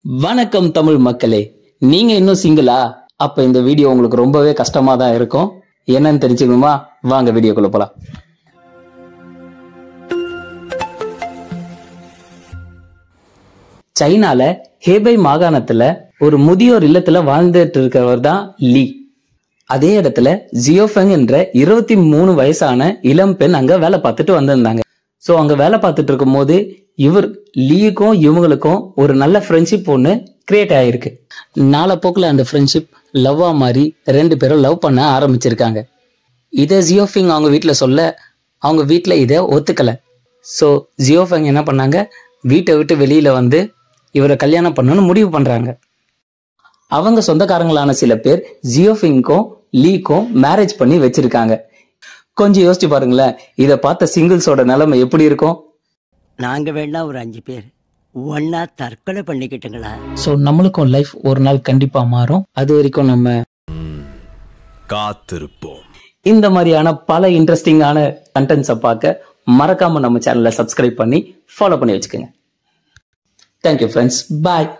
வணக்கம் தமிழ் மக்களே, நீங்க இன்னும் சிங்கிளா? அப்ப இந்த வீடியோ உங்களுக்கு ரொம்பவே கஷ்டமா தான் இருக்கும். என்னன்னு தெரிஞ்சுக்கணுமா? வாங்க வீடியோக்குள்ள போலாம். சைனால ஹேபை மாகாணத்துல ஒரு முதியோர் இல்லத்துல வாழ்ந்துட்டு இருக்கிறவர் தான் லீ. அதே இடத்துல ஜியோஃபெங் என்ற 23 வயசான இளம் பெண் அங்க வேலை பார்த்துட்டு வந்திருந்தாங்க. சோ அங்க வேலை பார்த்துட்டு இருக்கும் போது லீக்கும் இவங்களுக்கும் ஒரு நல்ல ஃப்ரெண்ட்ஷிப் ஒன்று கிரியேட் ஆயிருக்கு. நாளப்போக்கில் அந்த ஃப்ரெண்ட்ஷிப் லவ்வா மாதிரி 2 பேரும் லவ் பண்ண ஆரம்பிச்சிருக்காங்க. இதை ஜியோஃபெங் அவங்க வீட்டில் சொல்ல அவங்க வீட்டில் இதை ஒத்துக்கலை. ஸோ ஜியோஃபெங் என்ன பண்ணாங்க, வீட்டை விட்டு வெளியில வந்து இவரை கல்யாணம் பண்ணணும்னு முடிவு பண்றாங்க. அவங்க சொந்தக்காரங்களான சில பேர் ஜியோஃபெங்க்கும் லீக்கும் மேரேஜ் பண்ணி வச்சிருக்காங்க. கொஞ்சம் யோசிச்சு பாருங்களேன், இதை பார்த்த சிங்கிள்ஸோட நிலைமை எப்படி இருக்கும்? நாங்க வேணா ஒரு 5 பேர் ஒன்னா தற்கொலை பண்ணிக்கிட்டுங்களா? ஸோ நம்மளுக்கும் லைஃப் ஒரு நாள் கண்டிப்பா மாறும். அது வரைக்கும் நம்ம காத்திருப்போம். இந்த மாதிரியான பல இன்ட்ரெஸ்டிங்கான கண்டென்ட்ஸை பார்க்க மறக்காம நம்ம சேனலை சப்ஸ்கிரைப் பண்ணி ஃபாலோ பண்ணி வச்சுக்கோங்க. தேங்க்யூ ஃப்ரெண்ட்ஸ், பாய்.